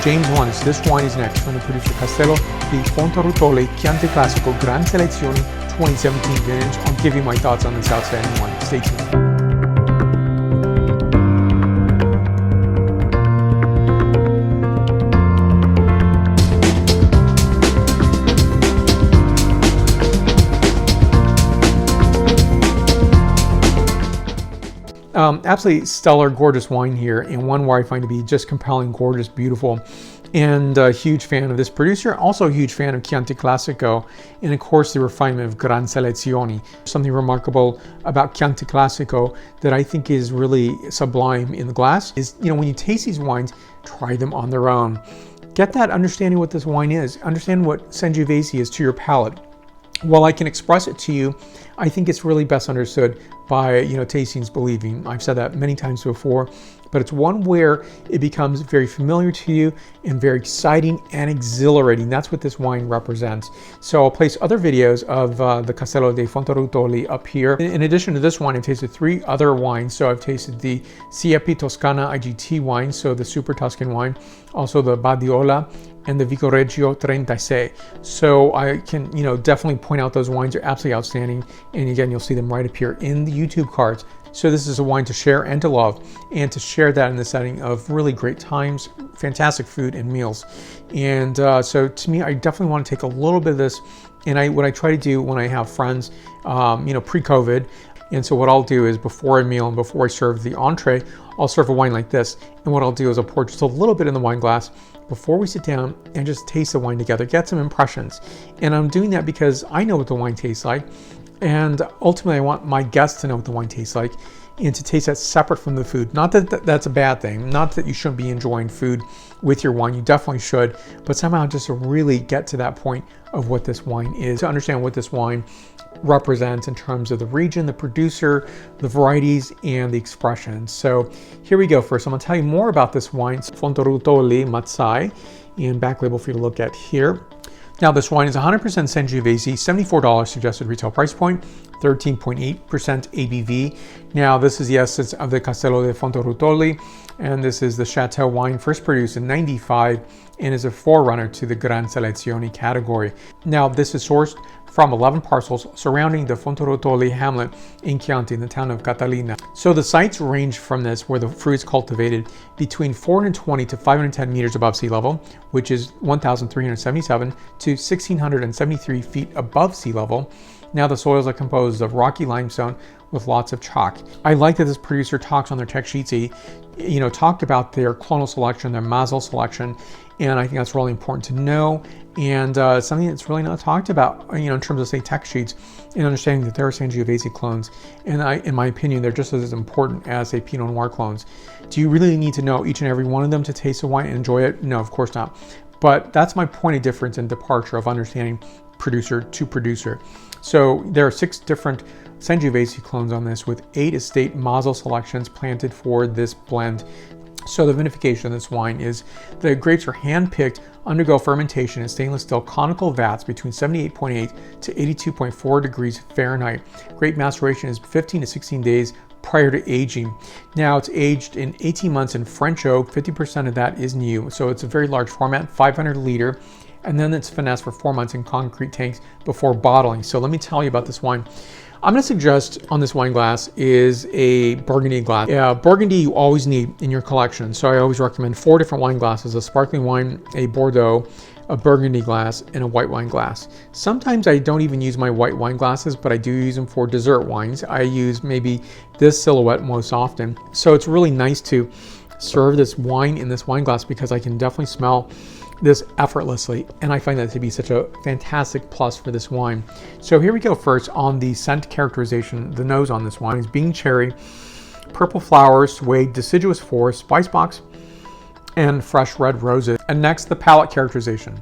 James 1, so this wine is next from the producer Castello di Fonterutoli, Chianti Classico, Gran Selezione 2017 vintage. I'll give you my thoughts on this outstanding wine. Stay tuned. Absolutely stellar, gorgeous wine here, and one where I find to be just compelling, gorgeous, beautiful, and a huge fan of this producer. Also a huge fan of Chianti Classico, and of course the refinement of Gran Selezione. Something remarkable about Chianti Classico that I think is really sublime in the glass is, when you taste these wines, try them on their own. Get that understanding what this wine is. Understand what Sangiovese is to your palate. While I can express it to you, I think it's really best understood by, tastings believing. I've said that many times before, but it's one where it becomes very familiar to you and very exciting and exhilarating. That's what this wine represents. So I'll place other videos of the Castello di Fonterutoli up here. In addition to this wine, I've tasted 3 other wines. So I've tasted the Siepi Toscana IGT wine, so the Super Tuscan wine, also the Badiola, and the Vicoreggio 36. So I can, definitely point out those wines are absolutely outstanding. And again, you'll see them right up here in the YouTube cards. So this is a wine to share and to love, and to share that in the setting of really great times, fantastic food and meals. And so to me, I definitely want to take a little bit of this, and what I try to do when I have friends, pre-COVID. And so what I'll do is before a meal and before I serve the entree, I'll serve a wine like this. And what I'll do is I'll pour just a little bit in the wine glass before we sit down and just taste the wine together, get some impressions. And I'm doing that because I know what the wine tastes like. And ultimately I want my guests to know what the wine tastes like and to taste that separate from the food. Not that that's a bad thing, not that you shouldn't be enjoying food with your wine, you definitely should, but somehow just to really get to that point of what this wine is, to understand what this wine represents in terms of the region, the producer, the varieties, and the expressions. So here we go. First, I'm going to tell you more about this wine, Fonterutoli Mazzai, and back label for you to look at here. Now this wine is 100% Sangiovese, $74 suggested retail price point, 13.8% ABV. Now this is the essence of the Castello di Fonterutoli, and this is the Chateau wine first produced in '95 and is a forerunner to the Gran Selezione category. Now this is sourced from 11 parcels surrounding the Fonterutoli hamlet in Chianti, in the town of Catalina. So the sites range from this, where the fruit is cultivated, between 420 to 510 meters above sea level, which is 1,377 to 1,673 feet above sea level. Now the soils are composed of rocky limestone with lots of chalk. I like that this producer talks on their tech sheets, talked about their clonal selection, their mazel selection, and I think that's really important to know, and something that's really not talked about, in terms of, say, tech sheets, and understanding that there are Sangiovese clones, and in my opinion, they're just as important as, say, Pinot Noir clones. Do you really need to know each and every one of them to taste the wine and enjoy it? No, of course not. But that's my point of difference and departure of understanding producer to producer. So there are 6 different Sangiovese clones on this, with 8 estate mazel selections planted for this blend. So the vinification of this wine is the grapes are hand-picked, undergo fermentation in stainless steel conical vats between 78.8 to 82.4 degrees Fahrenheit. Grape maceration is 15 to 16 days prior to aging. Now it's aged in 18 months in French oak, 50% of that is new. So it's a very large format, 500 liter, and then it's finessed for 4 months in concrete tanks before bottling. So let me tell you about this wine. I'm going to suggest on this wine glass is a Burgundy glass. Burgundy you always need in your collection. So I always recommend 4 different wine glasses: a sparkling wine, a Bordeaux, a Burgundy glass, and a white wine glass. Sometimes I don't even use my white wine glasses, but I do use them for dessert wines. I use maybe this silhouette most often. So it's really nice to serve this wine in this wine glass because I can definitely smell this effortlessly, and I find that to be such a fantastic plus for this wine. So here we go. First on the scent characterization, the nose on this wine is bean cherry, purple flowers, suede, deciduous forest, spice box, and fresh red roses. And next, the palate characterization.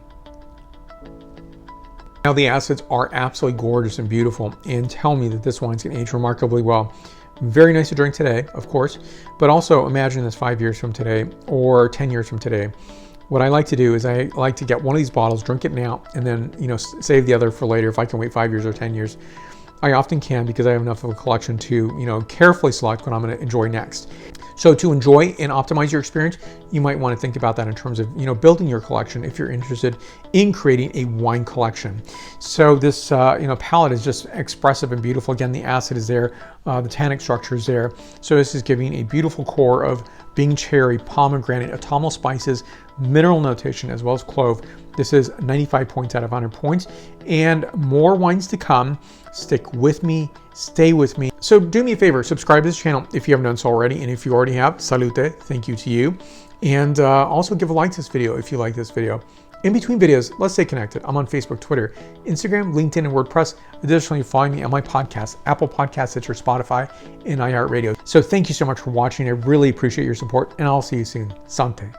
Now the acids are absolutely gorgeous and beautiful, and tell me that this wine's gonna age remarkably well. Very nice to drink today, of course, but also imagine this 5 years from today or 10 years from today. What I like to do is I like to get one of these bottles, drink it now, and then save the other for later if I can wait 5 years or 10 years. I often can because I have enough of a collection to, carefully select what I'm going to enjoy next. So to enjoy and optimize your experience, you might want to think about that in terms of, building your collection if you're interested in creating a wine collection. So this, palette is just expressive and beautiful. Again, the acid is there, the tannic structure is there. So this is giving a beautiful core of Bing cherry, pomegranate, autumnal spices, mineral notation, as well as clove. This is 95 points out of 100 points, and more wines to come. Stick with me, stay with me. So do me a favor, subscribe to this channel if you haven't done so already, and if you already have, salute, thank you to you. And also give a like to this video if you like this video. In between videos, let's stay connected. I'm on Facebook, Twitter, Instagram, LinkedIn, and WordPress. Additionally, find me on my podcast, Apple Podcasts, Stitcher, Spotify, and iHeartRadio. So thank you so much for watching. I really appreciate your support, and I'll see you soon. Santé.